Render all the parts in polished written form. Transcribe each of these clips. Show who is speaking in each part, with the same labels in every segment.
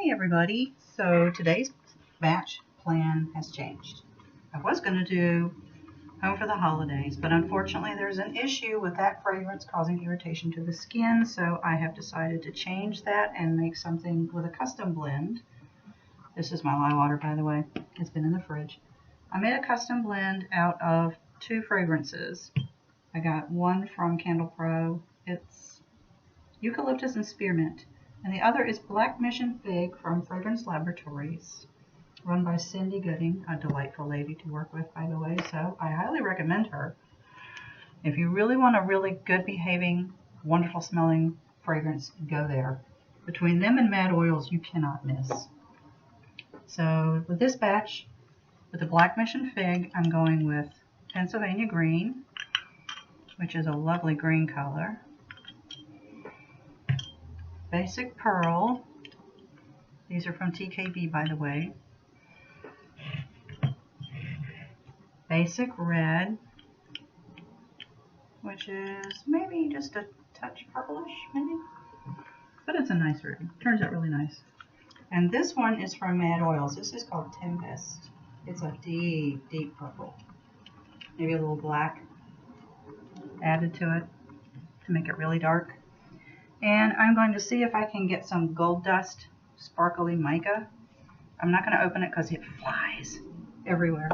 Speaker 1: Hey everybody, so today's batch plan has changed. I was going to do Home for the Holidays, but unfortunately there's an issue with that fragrance causing irritation to the skin, so I have decided to change that and make something with a custom blend. This is my lye water, by the way. It's been in the fridge. I made a custom blend out of two fragrances. I got one from Candle Pro. It's Eucalyptus and Spearmint. And the other is Black Mission Fig from Fragrance Laboratories, run by Cindy Gooding, a delightful lady to work with, by the way, so I highly recommend her. If you really want a really good behaving, wonderful smelling fragrance, go there. Between them and Mad Oils, you cannot miss. So with this batch, with the Black Mission Fig, I'm going with Pennsylvania Green, which is a lovely green color. Basic Pearl. These are from TKB, by the way. Basic Red, which is maybe just a touch purplish, maybe. But it's a nice red. Turns out really nice. And this one is from Mad Oils. This is called Tempest. It's a deep, deep purple. Maybe a little black added to it to make it really dark. And I'm going to see if I can get some Gold Dust Sparkly Mica. I'm not going to open it because it flies everywhere.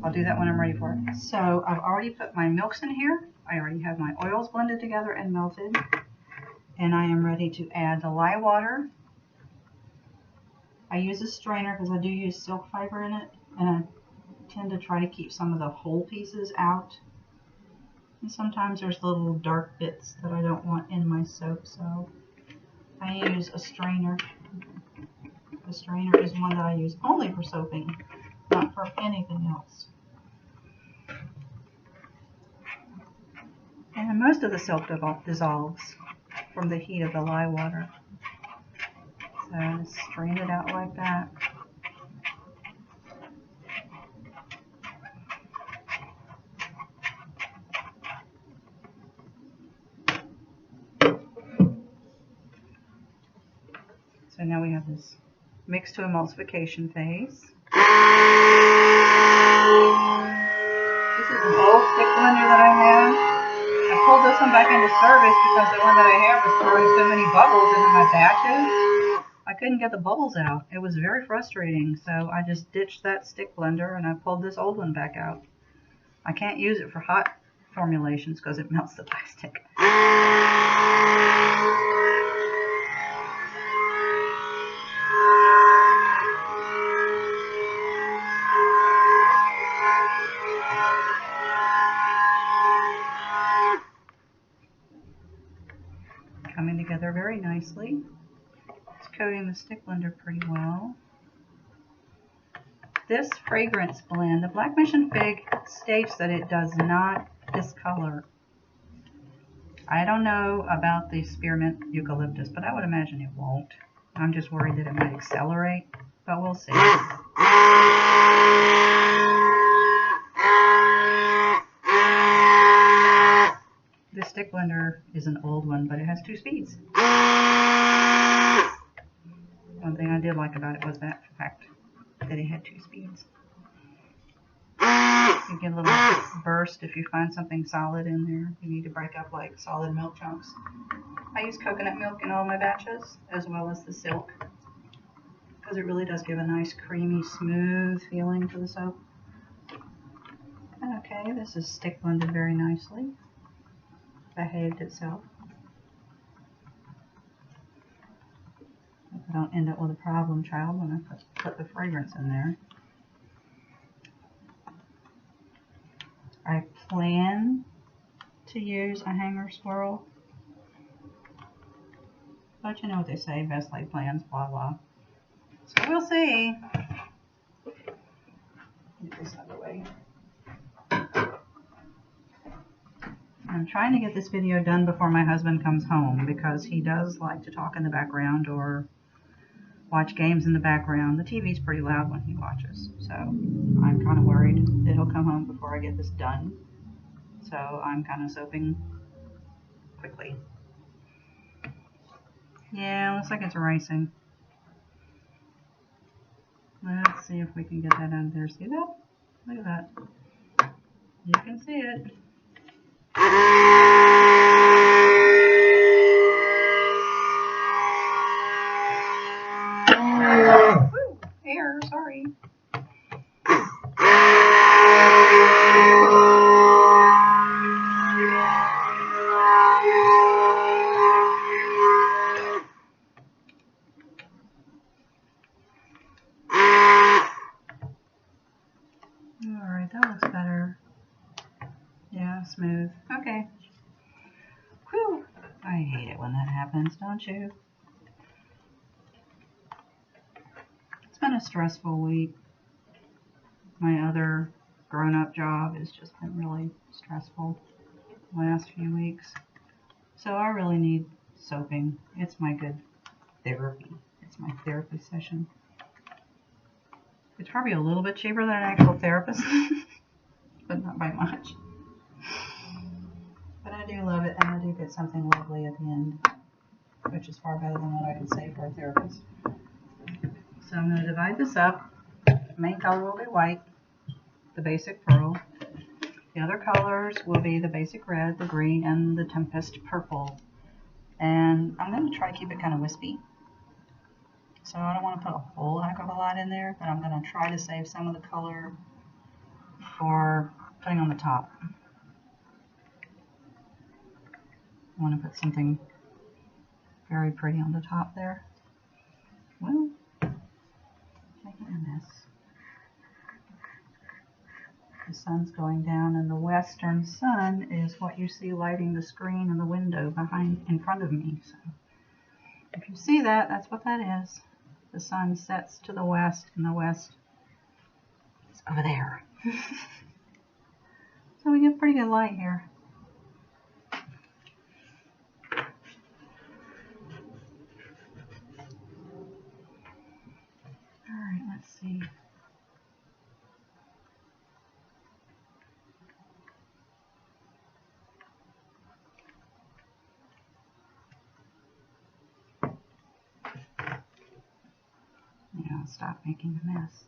Speaker 1: I'll do that when I'm ready for it. So I've already put my milks in here. I already have my oils blended together and melted. And I am ready to add the lye water. I use a strainer because I do use silk fiber in it. And I tend to try to keep some of the whole pieces out. And sometimes there's little dark bits that I don't want in my soap, so I use a strainer. The strainer is one that I use only for soaping, not for anything else. And most of the soap dissolves from the heat of the lye water. So I just strain it out like that. So now we have this mix to emulsification phase. This is an old stick blender that I have. I pulled this one back into service because the one that I have was throwing so many bubbles into my batches. I couldn't get the bubbles out. It was very frustrating, so I just ditched that stick blender and I pulled this old one back out. I can't use it for hot formulations because it melts the plastic. Coming together very nicely. It's coating the stick blender pretty well. This fragrance blend, the Black Mission Fig, states that it does not discolor. I don't know about the Spearmint Eucalyptus, but I would imagine it won't. I'm just worried that it might accelerate, but we'll see. This stick blender is an old one, but it has 2 speeds. One thing I did like about it was that fact that it had 2 speeds. You get a little burst if you find something solid in there. You need to break up like solid milk chunks. I use coconut milk in all my batches, as well as the silk, because it really does give a nice creamy, smooth feeling to the soap. Okay, this is stick blended very nicely. Behaved itself. I don't end up with a problem child when I put the fragrance in there. I plan to use a hanger swirl, but you know what they say, best laid plans, blah blah. So we'll see. Get this out of the way. I'm trying to get this video done before my husband comes home because he does like to talk in the background or watch games in the background. The TV's pretty loud when he watches, so I'm kind of worried that he'll come home before I get this done. So I'm kind of soaping quickly. Yeah, looks like it's erasing. Let's see if we can get that under there. See that? Look at that. You can see it. Woo, air, sorry. Alright, that looks better. Yeah, smooth. Okay. Whew. I hate it when that happens, don't you? It's been a stressful week. My other grown-up job has just been really stressful the last few weeks. So I really need soaping. It's my good therapy. It's my therapy session. It's probably a little bit cheaper than an actual therapist, but not by much. But I do love it, and I do get something lovely at the end, which is far better than what I could say for a therapist. So I'm going to divide this up. The main color will be white, the basic pearl. The other colors will be the basic red, the green, and the Tempest purple. And I'm going to try to keep it kind of wispy. So I don't want to put a whole heck of a lot in there, but I'm going to try to save some of the color for putting on the top. I want to put something very pretty on the top there. Well, making a mess. The sun's going down, and the western sun is what you see lighting the screen and the window in front of me. So if you see that, that's what that is. The sun sets to the west, and the west is over there. So we get pretty good light here. Alright, let's see. Yeah, stop making a mess.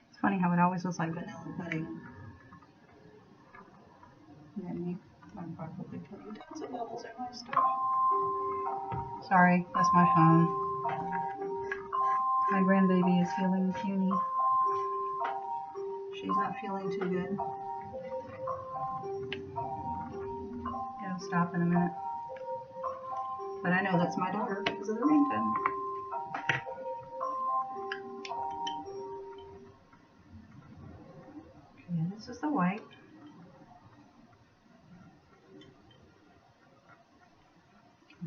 Speaker 1: It's funny how it always looks like vanilla pudding. And then I'm probably putting tons of bubbles in my stuff. Sorry, that's my phone. My grandbaby is feeling puny. She's not feeling too good. It'll stop in a minute. But I know that's my daughter because of the ringtone. Okay, this is the white.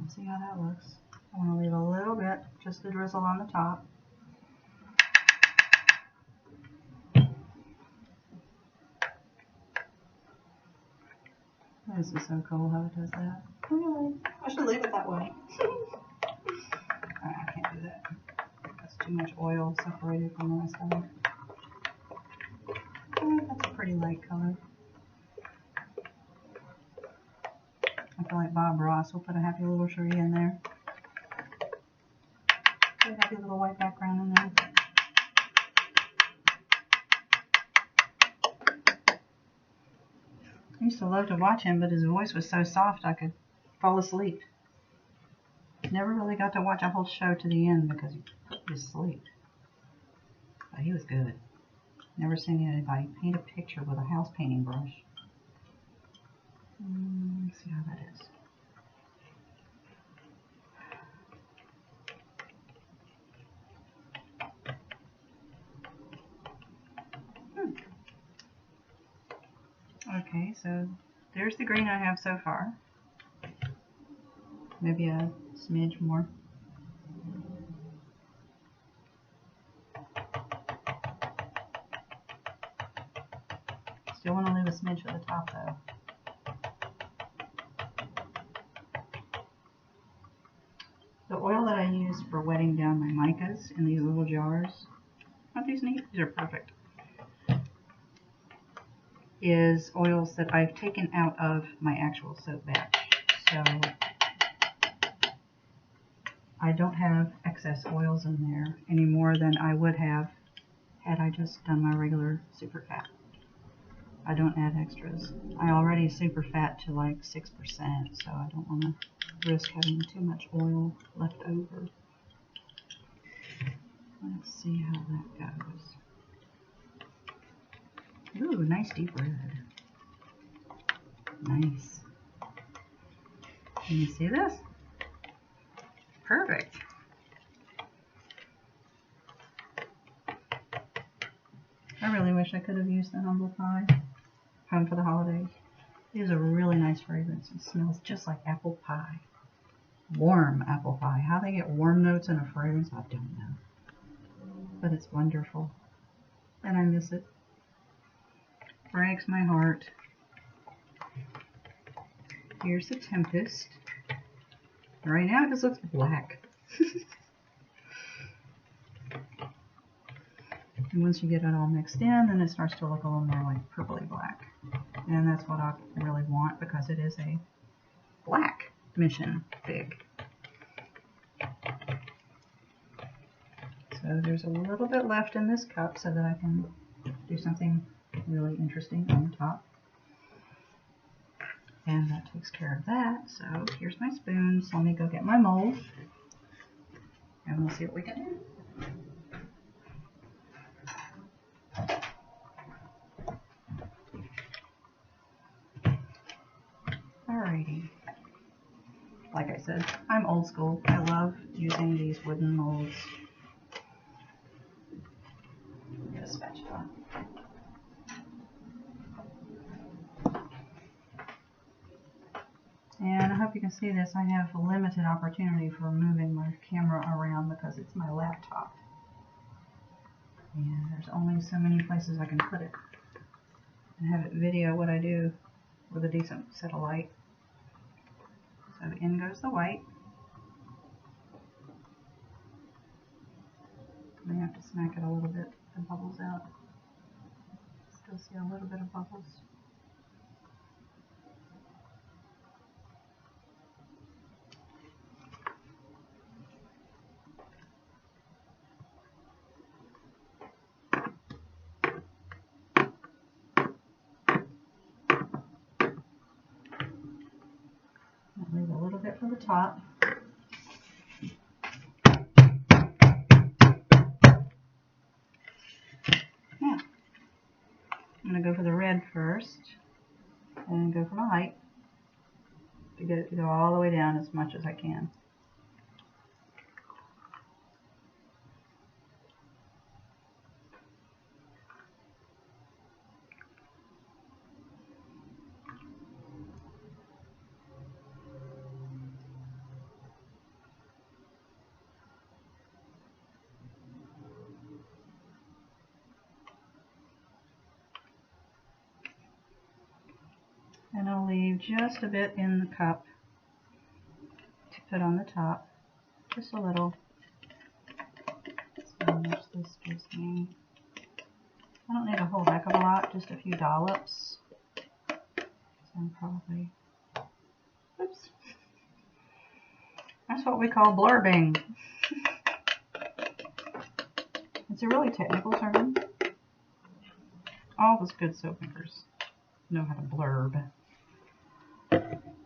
Speaker 1: Let's see how that looks. I want to leave a little bit, just to drizzle on the top. This is so cool how it does that. Really? I should leave it that way. I can't do that. That's too much oil separated from the rest of it. Oh, that's a pretty light color. I feel like Bob Ross will put a happy little tree in there. Put a happy little white background in there. I used to love to watch him, but his voice was so soft I could fall asleep. Never really got to watch a whole show to the end because he put you to sleep. But he was good. Never seen anybody paint a picture with a house painting brush. Let's see how that is. Okay, so there's the green I have so far. Maybe a smidge more. Still want to leave a smidge at the top though. The oil that I use for wetting down my micas in these little jars, aren't these neat? These are perfect. is oils that I've taken out of my actual soap batch. So I don't have excess oils in there any more than I would have had I just done my regular super fat. I don't add extras. I already super fat to like 6%, so I don't want to risk having too much oil left over. Let's see how that goes. Ooh, nice deep red. Nice. Can you see this? Perfect. I really wish I could have used the humble pie. Home for the Holidays. It is a really nice fragrance. It smells just like apple pie. Warm apple pie. How they get warm notes in a fragrance, I don't know. But it's wonderful. And I miss it. Breaks my heart. Here's the Tempest. Right now it just looks black. And once you get it all mixed in, then it starts to look a little more like purpley black. And that's what I really want because it is a black Mission Fig. So there's a little bit left in this cup so that I can do something really interesting on the top. And that takes care of that. So here's my spoons. Let me go get my mold. And we'll see what we can do. Alrighty. Like I said, I'm old school. I love using these wooden molds. Get a spatula. And I hope you can see this. I have a limited opportunity for moving my camera around because it's my laptop. And there's only so many places I can put it and have it video what I do with a decent set of light. So in goes the white. I have to smack it a little bit to bubbles out. Still see a little bit of bubbles. I'll leave a little bit for the top. Yeah. I'm going to go for the red first and go for my light to get it to go all the way down as much as I can. And I'll leave just a bit in the cup to put on the top, just a little. So how much this gives me. I don't need a whole heck of a lot, just a few dollops. So I'm probably, oops. That's what we call blurbing. It's a really technical term. All those good soap makers know how to blurb.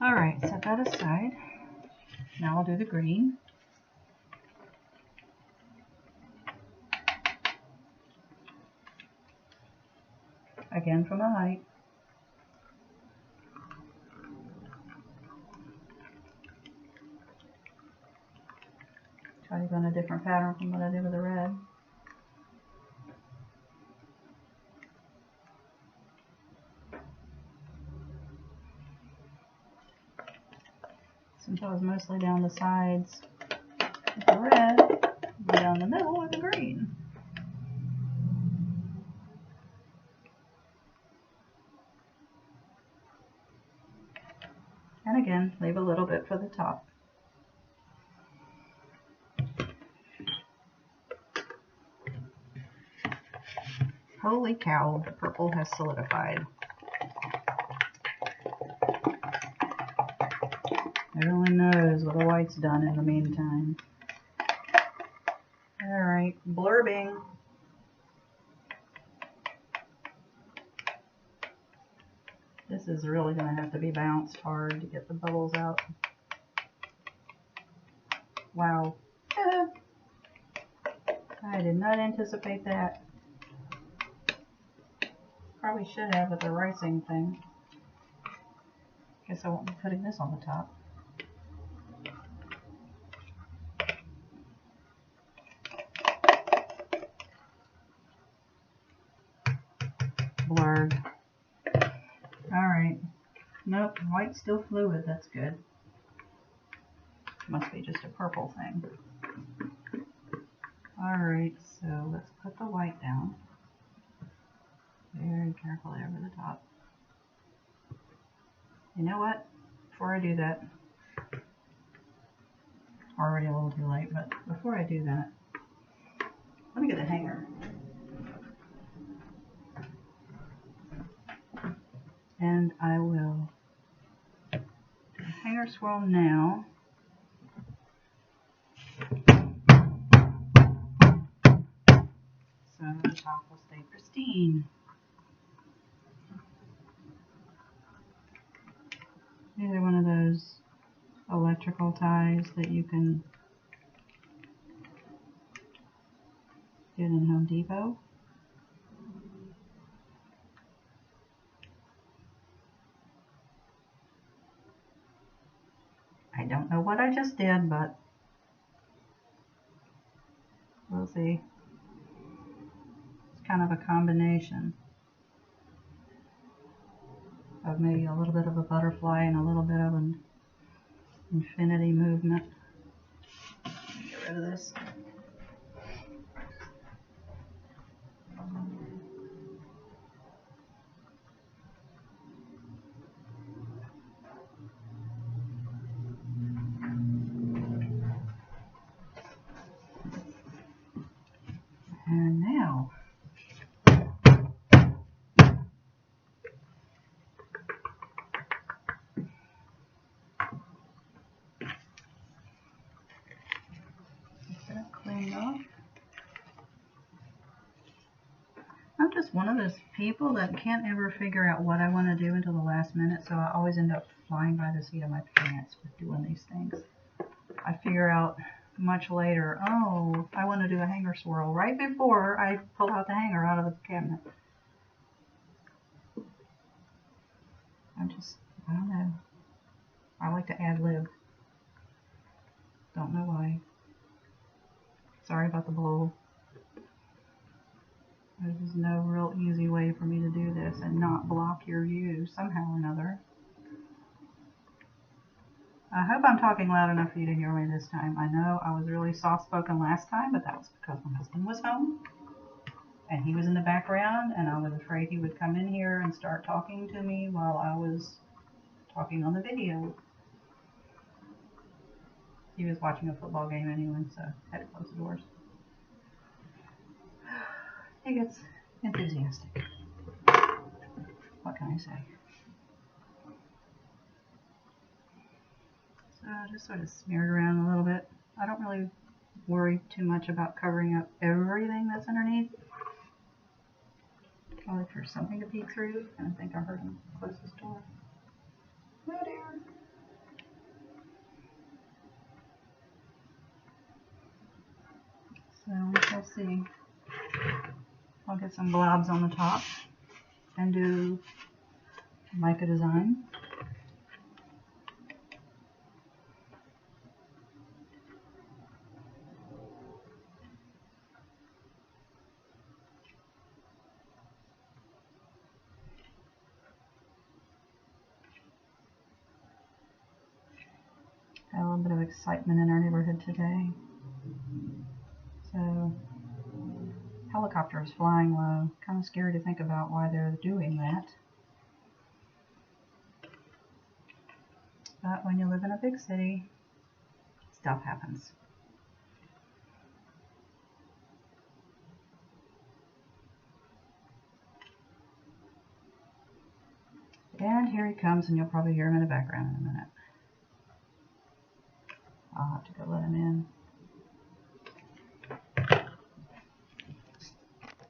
Speaker 1: Alright, set that aside. Now I'll do the green. Again from the height. Try to go in a different pattern from what I did with the red. Since I was mostly down the sides with the red, go down the middle with the green. And again, leave a little bit for the top. Holy cow, the purple has solidified. Who only knows what the white's done in the meantime. Alright, blurbing. This is really going to have to be bounced hard to get the bubbles out. Wow. I did not anticipate that. Probably should have with the ricing thing. Guess I won't be putting this on the top. Blurred. Alright. Nope, white's still fluid. That's good. Must be just a purple thing. Alright, so let's put the white down. Very carefully over the top. You know what? Before I do that, already a little too late, but before I do that, let me get the hanger. And I will do a hanger swirl now. So the top will stay pristine. These are one of those electrical ties that you can get in Home Depot. I don't know what I just did, but we'll see. It's kind of a combination of maybe a little bit of a butterfly and a little bit of an infinity movement. Get rid of this. And now, get that cleaned off. I'm just one of those people that can't ever figure out what I want to do until the last minute, so I always end up flying by the seat of my pants with doing these things. I figure out much later, oh, I want to do a hanger swirl right before I pull out the hanger out of the cabinet. I don't know. I like to ad lib. Don't know why. Sorry about the bowl. There's just no real easy way for me to do this and not block your view somehow or another. I hope I'm talking loud enough for you to hear me this time. I know I was really soft-spoken last time, but that was because my husband was home and he was in the background, and I was afraid he would come in here and start talking to me while I was talking on the video. He was watching a football game anyway, so I had to close the doors. He gets enthusiastic. What can I say? So I just sort of smeared around a little bit. I don't really worry too much about covering up everything that's underneath. I'll look for something to peek through, and I think I heard him close his door. Oh dear. So we shall see. I'll get some blobs on the top and do mica design. Got a little bit of excitement in our neighborhood today. So, helicopters flying low. Kind of scary to think about why they're doing that. But when you live in a big city, stuff happens. And here he comes, and you'll probably hear him in the background in a minute. I'll have to go let him in.